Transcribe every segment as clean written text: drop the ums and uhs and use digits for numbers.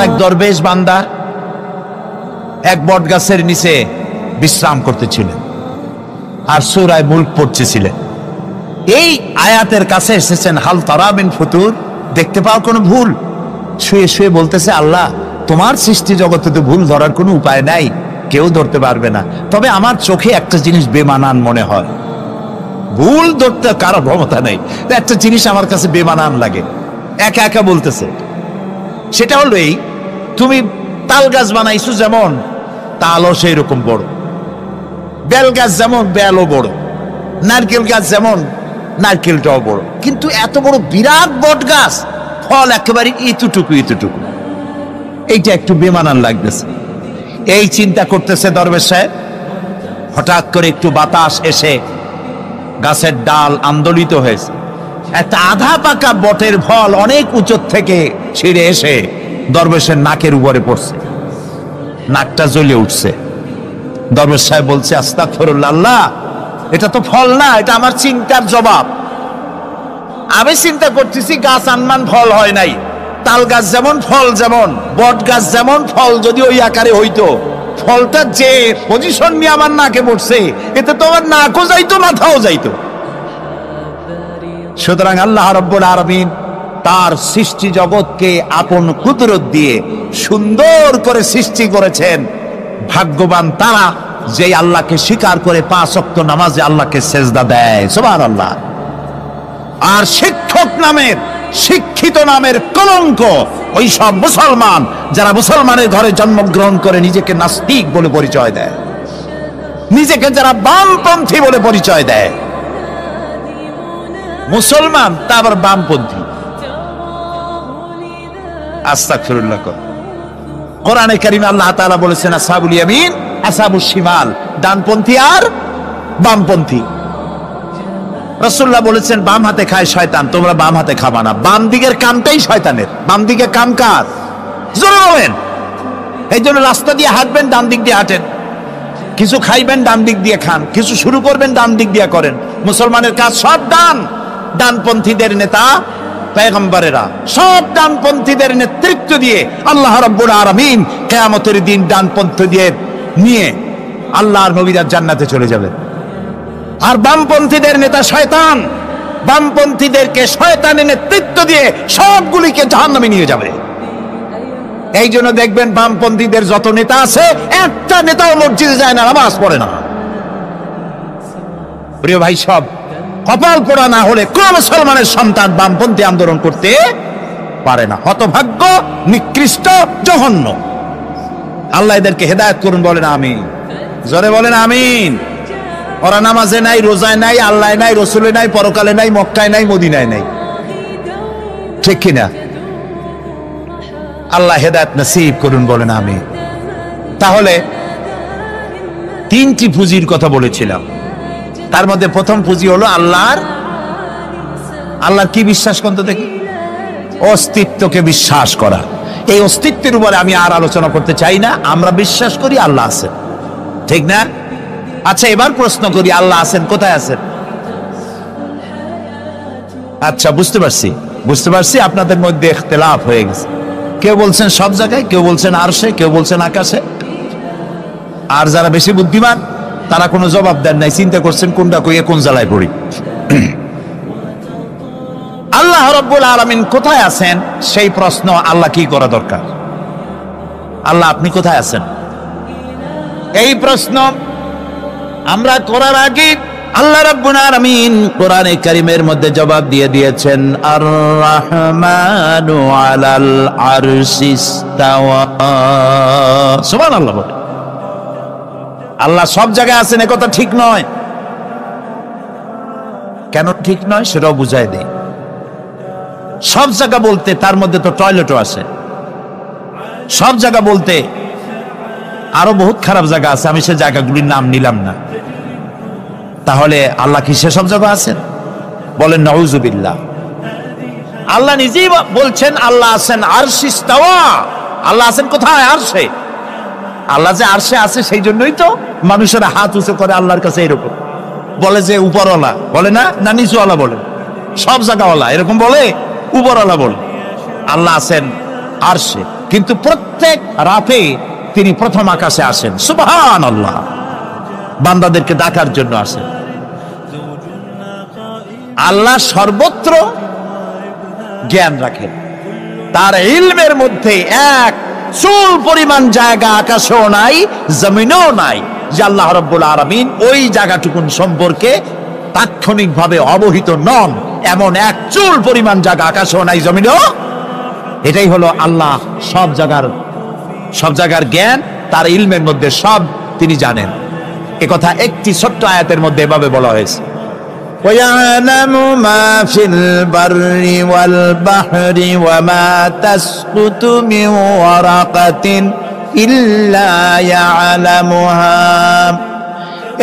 এক দরবেশ বান্দা এক বট গাছের নিচে বিশ্রাম করতেছিলেন আর সূরা মুলক পড়তেছিলেন। এই আয়াতের কাছে এসেছেন, হাল তারা মিন ফুতুর, দেখতে পাও কোনো ভুল? শুয়ে শুয়ে বলতেছে, আল্লাহ তোমার সৃষ্টি জগতে তো ভুল ধরার কোনো উপায় নাই, কেউ ধরতে পারবে না, তবে আমার চোখে একটা জিনিস বেমানান মনে হয়। ভুল ধরতে কারো ক্ষমতা নেই, একটা জিনিস আমার কাছে বেমানান লাগে। একা একা বলতেছে, সেটা হলো এই, তুমি তাল গাছ বানাইছো যেমন, তালও সেই রকম বড়, বেল গাছ যেমন বেলও বড়, নারকেল গাছ যেমন নারকেলটাও বড়, কিন্তু এত বড় বিরাট বট গাছ, ফল একেবারে এতটুকু এতটুকু, এইটা একটু বেমানান লাগতেছে। এই চিন্তা করতেছে দরবেশ সাহেব, হঠাৎ করে একটু বাতাস এসে গাছের ডাল আন্দোলিত হয়েছে, একটা আধা পাকা বটের ফল অনেক উঁচু থেকে ছিঁড়ে এসে দরবেশের নাকের উপরে পড়ছে, নাকটা জ্বলে উঠছে। দরবেশ সাহেব বলছে, আস্তাগফিরুল্লাহ, আল্লাহ এটা তো ফল না, এটা আমার চিন্তার জবাব। আমি চিন্তা করতেছি গাছ আনমান ফল হয় নাই, তাল গাছ যেমন ফল যেমন, বট গাছ যেমন ফল যদি ওই আকারে হইতো, ফলটা যে পজিশন নিয়ে আমার নাকে পড়ছে, এতে তো আমার নাকও যাইতো মাথাও যাইতো। সুতরাং আল্লাহ রাব্বুল আলামিন তার সৃষ্টি জগৎকে আপন কুদরত দিয়ে সুন্দর করে সৃষ্টি করেছেন। ভাগ্যবান তারা যে আল্লাহকে স্বীকার করে 5 ওয়াক্ত নামাজে আল্লাহকে সেজদা দেয়, সুবহানাল্লাহ। আর শিক্ষক নামের, শিক্ষিত নামের কলঙ্ক ওই সব মুসলমান যারা মুসলমানের ঘরে জন্মগ্রহণ করে নিজেকে নাস্তিক বলে পরিচয় দেয়, নিজেকে যারা বামপন্থী বলে পরিচয় দেয়। মুসলমান তা আবার বামপন্থী, আস্তাগফিরুল্লাহ। কোরআনে কারিমে আল্লাহ তাআলা বলেছেন, আসহাবুল ইয়ামিন আসহাবুশ শিমাল, ডানপন্থী আর বামপন্থী। রাসূলুল্লাহ বলেছেন, বাম হাতে খায় শয়তান, তোমরা বাম হাতে খাবা না। বাম দিকের কামটাই শয়তানের, বাম দিকে কাম কার? জোরে বলেন। এই জন্য রাস্তা দিয়ে হাঁটবেন, ডান দিক দিয়ে হাঁটেন, কিছু খাইবেন ডান দিক দিয়ে খান, কিছু শুরু করবেন ডান দিক দিয়ে করেন। মুসলমানের কাজ সব ডান, ডানপন্থীদের নেতা পয়গম্বরেরা সব ডানপন্থীদের নেতৃত্ব দিয়ে আল্লাহ রাব্বুল আলামিন কিয়ামতের দিন ডানপন্থীদের নিয়ে আল্লাহর নবীরা জান্নাতে চলে যাবে। আর বামপন্থীদের নেতা শয়তান, বামপন্থীদেরকে শয়তানের নেতৃত্ব দিয়ে সবগুলিকে জাহান্নামে নিয়ে যাবে। এই জন্য দেখবেন বামপন্থীদের যত নেতা আছে, একটা নেতাও মসজিদে যায় না, নামাজ পড়ে না। প্রিয় ভাই, সব কপাল পোড়া না হলে কোন মুসলমানের সন্তান বামপন্থী আন্দোলন করতে পারে না। হতভাগ্য, নিকৃষ্ট, জঘন্য। আল্লাহ এদেরকে হেদায়েত করুন, বলেন আমিন। জোরে বলেন আমিন। ওরা নামাজে নাই, রোজায় নাই, আল্লাহ নাই, রসুলে নাই, পরকালে নাই, মক্কায় নাই, মদিনায় নাই, ঠিক কিনা? আল্লাহ হেদায়েত নসিব করুন, বলেন আমিন। তাহলে 3টি পুঁজির কথা বলেছিলাম, তার মধ্যে প্রথম পুঁজি হলো আল্লাহর কি বিশ্বাস করতে দেখি? অস্তিত্বকে বিশ্বাস করা। এই অস্তিত্বের উপরে আমি আর আলোচনা করতে চাই না। আমরা বিশ্বাস করি আল্লাহ আছেন, ঠিক না? আচ্ছা, এবার প্রশ্ন করি, আল্লাহ আছেন, কোথায় আছেন? আচ্ছা, বুঝতে পারছি আপনাদের মধ্যে ইখতিলাফ হয়ে গেছে। কেউ বলছেন সব জায়গায়, কেউ বলছেন আরশে, কেউ বলছেন আকাশে। আর যারা বেশি বুদ্ধিমান তারা কোনো জবাব দেন নাই, চিন্তা করছেন কোনটা কইয়ে কোন জ্বালায় পড়ি। আল্লাহ রাব্বুল আলামিন কোথায় আছেন সেই প্রশ্ন আল্লাহ কি করা দরকার? আল্লাহ আপনি কোথায় আছেন, এই প্রশ্ন আমরা করার আগে আল্লাহ রাব্বুল আলামিন কোরআনে কারীমের মধ্যে জবাব দিয়ে দিয়েছেন, আর রাহমানু আলাল আরশি ইস্তাওয়া। সুবহানাল্লাহ। বলে আল্লাহ সব জায়গায় আছেন, একথা ঠিক নয়। কেন ঠিক নয় সেটাও বুঝাই দেই। সব জায়গা বলতে তার মধ্যে তো টয়লেটও আছে। সব জায়গা বলতে আরো বহুত খারাপ জায়গা আছে, আমি সে জায়গাগুলির নাম নিলাম না। তাহলে আল্লাহ কি সেসব জায়গা আছেন? বলেন নাউজুবিল্লাহ। আল্লাহ নিজেই বলছেন আল্লাহ আছেন আরশে ইস্তাওয়া। আল্লাহ আছেন কোথায়? আরশে। আল্লাহ যে আরশে আছে সেই জন্যই তো মানুষেরা হাত উঁচু করে আল্লাহর কাছে, এরকম বলে যে উপরওয়ালা, বলে না, না নিচুওয়ালা বলে, সব জায়গাওয়ালা এরকম বলে, উপরওয়ালা বলে। আল্লাহ আছেন আরশে। কিন্তু প্রত্যেক রাতে তিনি প্রথম আকাশে আসেন। সুবহানাল্লাহ, বান্দাদেরকে ডাকার জন্য আসেন। আল্লাহ সর্বত্র জ্ঞান রাখেন, তার ইলমের মধ্যে এক চুল পরিমাণ জায়গা আকাশেও নাই, জমিনেও নাই যে আল্লাহ রাব্বুল আলামিন ওই জায়গাটুকুন সম্পর্কে তাৎক্ষণিকভাবে অবহিত নন। এমন এক চুল পরিমাণ জায়গা আকাশেও নাই, জমিনেও। এটাই হলো আল্লাহ সব জায়গার জ্ঞান, তার ইলমের মধ্যে সব তিনি জানেন। একথা একটি ছোট্ট আয়াতের মধ্যে এভাবে বলা হয়েছে, وَيَعْلَمُ مَا فِي الْبَرِّ وَالْبَحْرِ وَمَا تَسْقُطُ مِنْ وَرَقَةٍ إِلَّا يَعْلَمُهَا।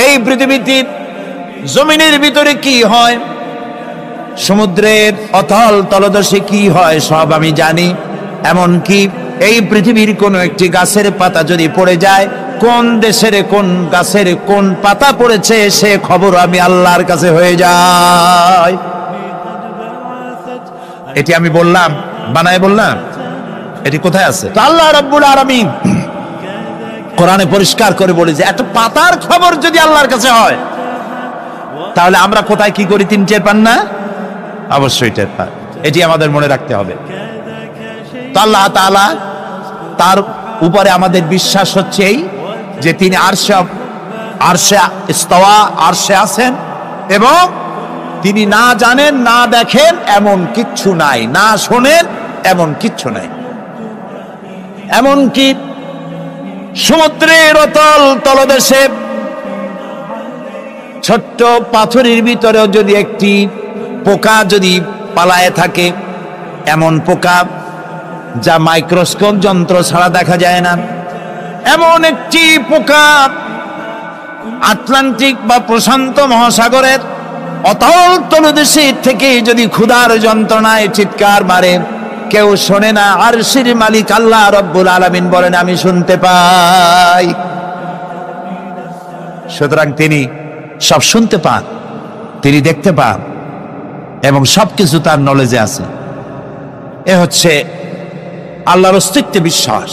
এই পৃথিবীতে জমিনের ভিতরে কি হয়, সমুদ্রের অতল তলদেশে কি হয়, সব আমি জানি। এমনকি এই পৃথিবীর কোন একটি গাছের পাতা যদি পড়ে যায়, কোন দেশের কোন গাছের কোন পাতা পড়েছে সে খবর আমি আল্লাহর কাছে হয়ে যায়। এটি আমি বললাম, বানায় বললাম, এটি কোথায় আছে? তো আল্লাহ রাব্বুল আলামিন কোরআনে পরিষ্কার করে বলে যে একটা পাতার খবর যদি আল্লাহর কাছে হয়, তাহলে আমরা কোথায় কি করি তিনি টের পান না? অবশ্যই টের পান। এটি আমাদের মনে রাখতে হবে। তো আল্লাহ তাআলা, তার উপরে আমাদের বিশ্বাস হচ্ছে এই যে তিনি আরশে ইস্তাওয়া, আরশে আছেন, এবং তিনি না জানেন না দেখেন এমন কিচ্ছু নাই, না শোনেন এমন কিচ্ছু নাই। এমনকি সমুদ্রের অতল তলদেশে ছোট্ট পাথরের ভিতরেও যদি একটি পোকা যদি পালায়ে থাকে, এমন পোকা যা মাইক্রোস্কোপ যন্ত্র ছাড়া দেখা যায় না, এমন একটি পোকা আটলান্টিক বা প্রশান্ত মহাসাগরের অতল তলদেশে থেকে যদি ক্ষুধার যন্ত্রণায় চিৎকার মারে, কেউ শোনে না। আরশের মালিক আল্লাহ রাব্বুল আলামিন বলেন আমি শুনতে পাই। সুতরাং তিনি সব শুনতে পান, তিনি দেখতে পান, এবং সবকিছু তার নলেজে আছে। এ হচ্ছে আল্লাহর অস্তিত্বে বিশ্বাস।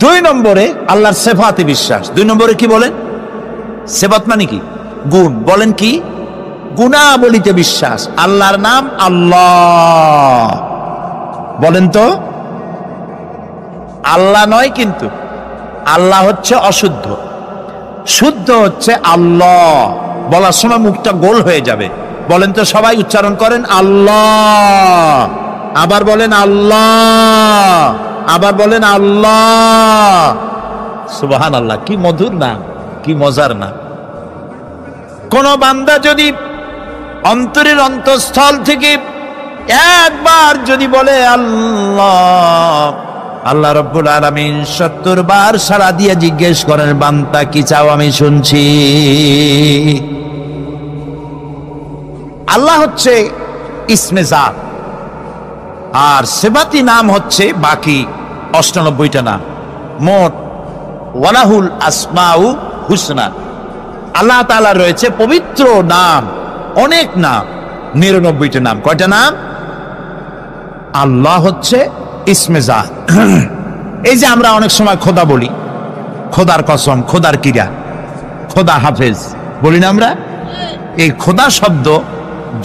2 নম্বরে আল্লাহর সিফাতে বিশ্বাস। 2 নম্বরে কি বলেন? সিফাত মানে কি? গুণ। বলেন কি? গুণাবলীতে বিশ্বাস। আল্লাহর নাম আল্লাহ, বলেন তো। আল্লাহ নয়, কিন্তু আল্লাহ হচ্ছে অশুদ্ধ, শুদ্ধ হচ্ছে আল্লাহ। বলার সময় মুখটা গোল হয়ে যাবে। বলেন তো, সবাই উচ্চারণ করেন আল্লাহ, আবার বলেন আল্লাহ, আবার বলেন আল্লাহ। সুবহানাল্লাহ, কি মধুর নাম, কি মজার নাম। কোন বান্দা যদি অন্তরের অন্তঃস্থল থেকে একবার যদি বলে আল্লাহ, আল্লাহ রাব্বুল আলামিন 70 বার সাড়া দিয়ে জিজ্ঞেস করেন বান্দা কি চাও, আমি শুনছি। আল্লাহ হচ্ছে ইসমে জাত, আর সিফাতি নাম হচ্ছে বাকি 98টা নাম। মোট ওয়ালাহুল আসমাউ হুসনা, আল্লাহ তাআলা রয়েছে পবিত্র নাম, অনেক নাম, 99টা নাম। কয়টা নাম? আল্লাহ হচ্ছে ইসমে জাত। এই যে আমরা অনেক সময় খোদা বলি, খোদার কসম, খোদার কিরা, খোদা হাফেজ বলি না আমরা? এই খোদা শব্দ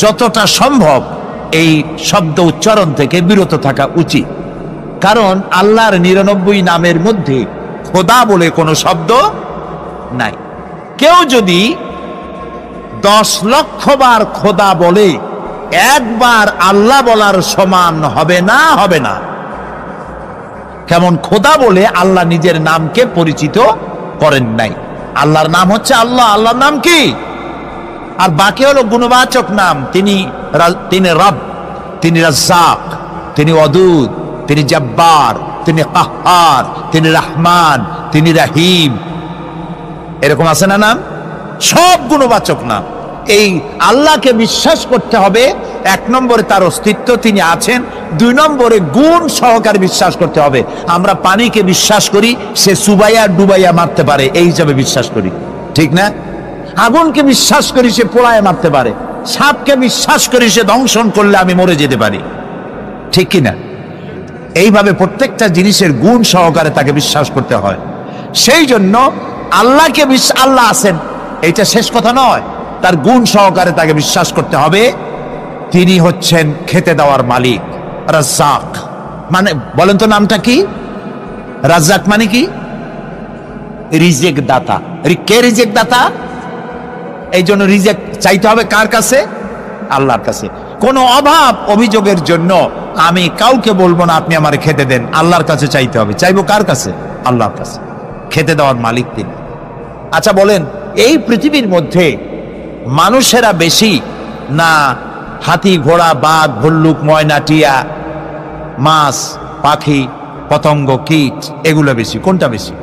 যতটা সম্ভব এই শব্দ উচ্চারণ থেকে বিরত থাকা উচিত, কারণ আল্লাহর 99 নামের মধ্যে খোদা বলে কোনো শব্দ নাই। কেউ যদি 10 লক্ষ বার খোদা বলে, একবার আল্লাহ বলার সমান হবে না, হবে না। কেমন খোদা বলে আল্লাহ নিজের নামকে পরিচিত করেন নাই। আল্লাহর নাম হচ্ছে আল্লাহ, আল্লাহর নাম কি? আর বাকি হলো গুণবাচক নাম। তিনি রব, তিনি রাজ্জাক, তিনি ওয়াদুদ, তিনি জব্বার, তিনি কাহ্হার, তিনি রহমান, তিনি রহিম। এরকম আছে না নাম? সব গুণবাচক নাম। এই আল্লাহকে বিশ্বাস করতে হবে। 1 নম্বরে তার অস্তিত্ব, তিনি আছেন। 2 নম্বরে গুণ সহকারে বিশ্বাস করতে হবে। আমরা পানিকে বিশ্বাস করি সে চুবাইয়া ডুবাইয়া মারতে পারে, এই হিসাবে বিশ্বাস করি, ঠিক না? আগুনকে বিশ্বাস করি সে পোড়ায় মারতে পারে। সাপকে বিশ্বাস করি সে দংশন করলে আমি মরে যেতে পারি, ঠিক কিনা? এইভাবে প্রত্যেকটা জিনিসের গুণ সহকারে তাকে বিশ্বাস করতে হয়। সেই জন্য আল্লাহকে আল্লাহ আছেন এইটা শেষ কথা নয়, তার গুণ সহকারে তাকে বিশ্বাস করতে হবে। তিনি হচ্ছেন খেতে দেওয়ার মালিক, রাজ্জাক। মানে বলেন তো নামটা কি? রাজ্জাক মানে কি? রিজেক দাতা। কে রিজেক দাতা? এই জন্য রিজেক চাইতে হবে কার কাছে? আল্লাহর কাছে। কোন অভাব অভিযোগের জন্য আমি কাউকে বলবো না আপনি আমারে খেতে দেন, আল্লাহর কাছে চাইতে হবে। চাইবো কার কাছে? আল্লাহর কাছে। খেতে দেওয়ার মালিক তিনি। আচ্ছা বলেন, এই পৃথিবীর মধ্যে মানুষেরা বেশি না হাতি, ঘোড়া, বাঘ, ভল্লুক, ময়না, টিয়া, মাছ, পাখি, পতঙ্গ, কীট এগুলো বেশি? কোনটা বেশি?